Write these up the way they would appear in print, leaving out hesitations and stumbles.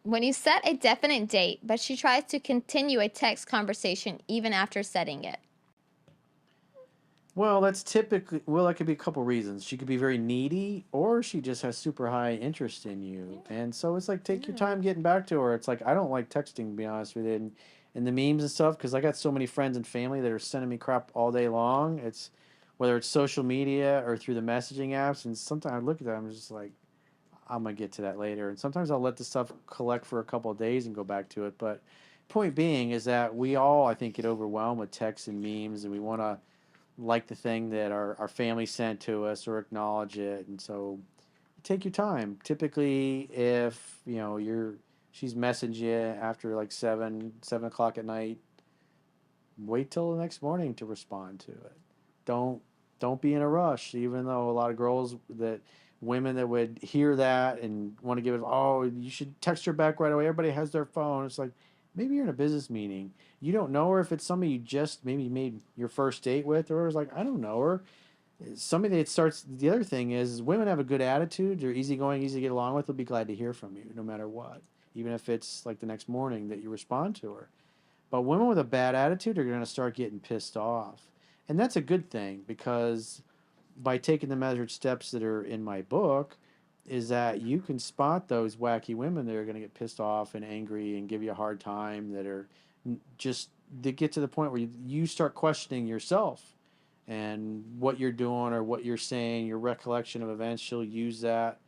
When you set a definite date, but she tries to continue a text conversation even after setting it. Well, that's typically, well, that could be a couple reasons. She could be very needy, or she just has super high interest in you. And so it's like, take your Yeah. time getting back to her. It's like, I don't like texting, to be honest with you. And the memes and stuff, because I got so many friends and family that are sending me crap all day long. It's whether it's social media or through the messaging apps. And sometimes I look at that, I'm just like, I'm going to get to that later. And sometimes I'll let the stuff collect for a couple of days and go back to it. But point being is that we all, I think, get overwhelmed with texts and memes, and we want to like the thing that our family sent to us or acknowledge it. And so take your time. Typically, if she's messaged you after like 7 o'clock at night, wait till the next morning to respond to it. Don't don't be in a rush. Even though a lot of girls that women that would hear that and want to give it, oh, you should text her back right away. Everybody has their phone. It's like, maybe you're in a business meeting. You don't know her if it's somebody you just maybe made your first date with, or it's like, I don't know her. Somebody that starts. The other thing is women have a good attitude. They're easygoing, easy to get along with. They'll be glad to hear from you no matter what, even if it's like the next morning that you respond to her. But women with a bad attitude are going to start getting pissed off. And that's a good thing, because by taking the measured steps that are in my book, is that you can spot those wacky women that are going to get pissed off and angry and give you a hard time, that are just, that get to the point where you start questioning yourself and what you're doing or what you're saying, your recollection of events. She'll use that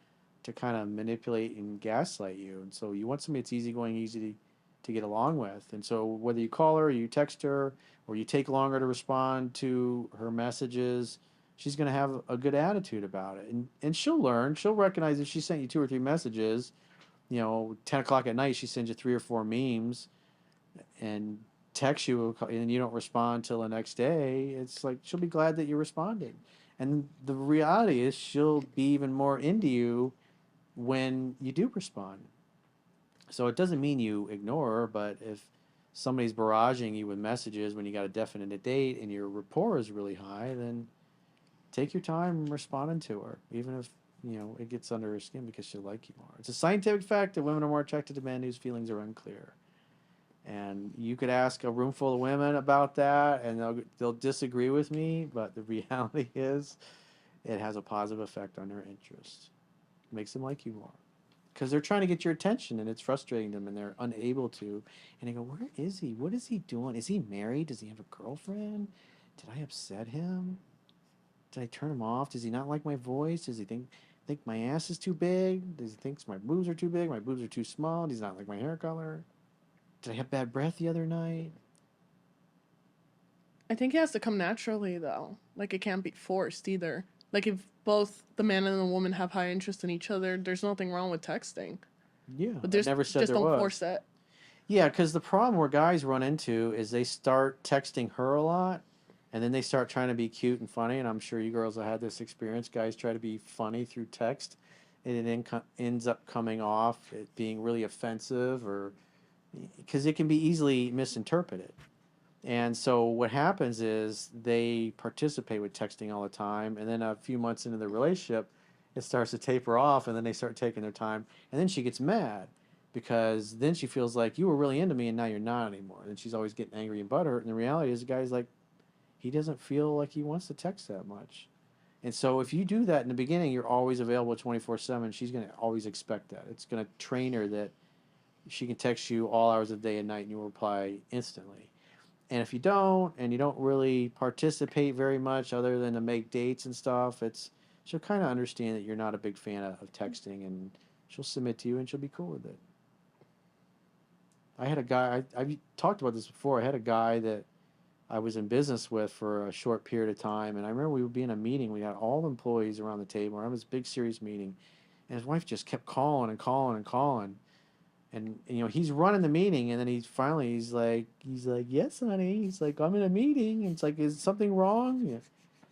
to kind of manipulate and gaslight you. And so you want somebody that's easygoing, easy to get along with. And so whether you call her, or you text her, or you take longer to respond to her messages, she's going to have a good attitude about it. And she'll learn. She'll recognize if she sent you 2 or 3 messages, 10 o'clock at night, she sends you 3 or 4 memes and texts you, and you don't respond till the next day. It's like, she'll be glad that you responded. And the reality is, she'll be even more into you when you do respond. So it doesn't mean you ignore her, but if somebody's barraging you with messages when you got a definite date and your rapport is really high, then take your time responding to her, even if it gets under her skin, because she'll like you more. It's a scientific fact that women are more attracted to men whose feelings are unclear. And you could ask a room full of women about that, and they'll disagree with me. But the reality is, it has a positive effect on their interest. It makes them like you more, because they're trying to get your attention, and it's frustrating them, and they're unable to. And they go, "Where is he? What is he doing? Is he married? Does he have a girlfriend? Did I upset him? Did I turn him off? Does he not like my voice? Does he think my ass is too big? Does he think my boobs are too big? My boobs are too small? Does he not like my hair color? Did I have bad breath the other night?" I think it has to come naturally, though. Like, it can't be forced either. Like, if both the man and the woman have high interest in each other, there's nothing wrong with texting. Yeah, But I there's never said just there don't was. force it. Yeah, because the problem where guys run into is they start texting her a lot, and then they start trying to be cute and funny. And I'm sure you girls have had this experience. Guys try to be funny through text, and it ends up coming off it being really offensive, or because it can be easily misinterpreted. And so what happens is they participate with texting all the time, and then a few months into the relationship, it starts to taper off, and then they start taking their time, and then she gets mad, because then she feels like, you were really into me and now you're not anymore. And she's always getting angry and butthurt. And the reality is, the guy's like, he doesn't feel like he wants to text that much. And so if you do that in the beginning, you're always available 24/7. She's going to always expect that. It's going to train her that she can text you all hours of the day and night and you'll reply instantly. And if you don't, and you don't really participate very much other than to make dates and stuff, she'll kind of understand that you're not a big fan of texting, and she'll submit to you, and she'll be cool with it. I had a guy, I've talked about this before. I had a guy that I was in business with for a short period of time. And I remember we would be in a meeting. We had all the employees around the table. We're having this big, serious meeting. And his wife just kept calling and calling and calling. And he's running the meeting, and then he's like, yes, honey. He's like, I'm in a meeting. And it's like, is something wrong? Yeah.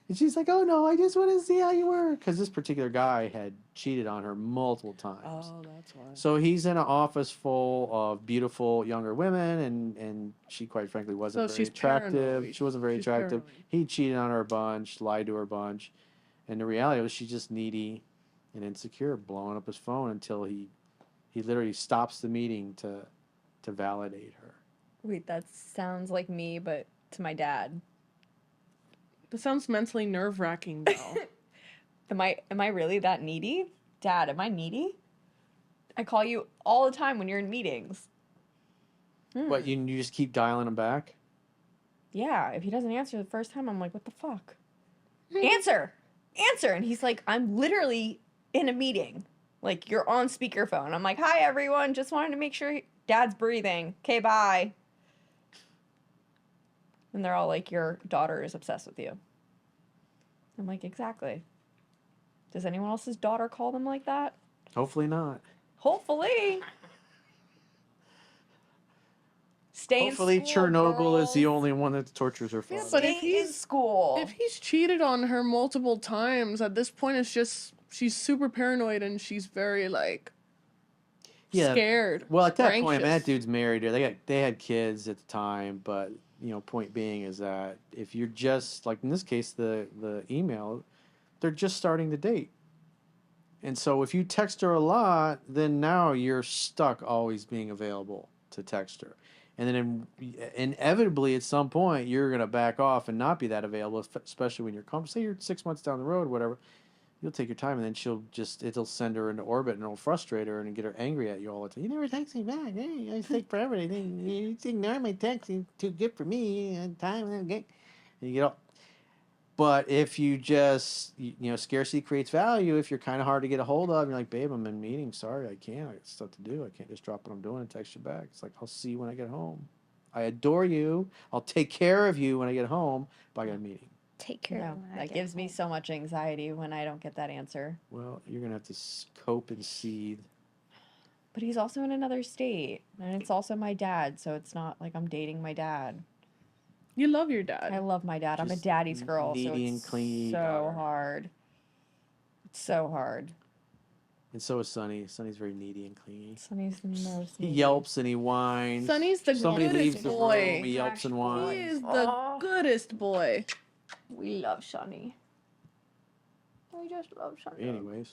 And she's like, oh no, I just want to see how you were, because this particular guy had cheated on her multiple times. Oh, that's why. So he's in an office full of beautiful younger women, and she, quite frankly, wasn't So very she's attractive. paranoid. She wasn't very She's attractive. paranoid. He cheated on her a bunch, lied to her a bunch, and the reality was she's just needy and insecure, blowing up his phone until he He literally stops the meeting to validate her. Wait, that sounds like me, but to my dad. That sounds mentally nerve-wracking, though. Am I really that needy? Dad, am I needy? I call you all the time when you're in meetings. But you just keep dialing him back? Yeah, if he doesn't answer the first time, I'm like, what the fuck? Answer! Answer! And he's like, I'm literally in a meeting. Like, you're on speakerphone. I'm like, hi, everyone. Just wanted to make sure Dad's breathing. Okay, bye. And they're all like, your daughter is obsessed with you. I'm like, exactly. Does anyone else's daughter call them like that? Hopefully not. Hopefully. Stay Hopefully in school, Chernobyl is the girls. only one that tortures her father. but if Stay in he's- school. If he's cheated on her multiple times, at this point it's just she's super paranoid and she's very like scared. Well, at that or point, man, that anxious. dude's married. They had kids at the time, but point being is that if you're just like in this case, the email, they're just starting to date, and so if you text her a lot, then now you're stuck always being available to text her, and then inevitably at some point you're gonna back off and not be that available, especially when you're say you're 6 months down the road, whatever. You'll take your time, and then it'll send her into orbit, and it'll frustrate her and get her angry at you all the time. You never text me back. Hey, I take forever. You ignore my text. You're too good for me. Time, okay. And you get all. But if you just, scarcity creates value. If you're kind of hard to get a hold of, you're like, babe, I'm in meetings. Sorry, I can't. I got stuff to do. I can't just drop what I'm doing and text you back. It's like, I'll see you when I get home. I adore you. I'll take care of you when I get home, but I got a meeting. Take care. No, of when I that get gives me home. so much anxiety when I don't get that answer. Well, you're going to have to cope and seethe. But he's also in another state, and it's also my dad, so it's not like I'm dating my dad. You love your dad. I love my dad. I'm a Just daddy's girl, so needy and it's clingy so daughter. hard. It's so hard. And so is Sonny. Sonny's very needy and clingy. Sonny's the most. He needy. yelps and he whines. Sonny's the Somebody goodest leaves the boy. room, he yelps and He whines. is the goodest boy. We love Sonny. We just love Sonny. Anyways.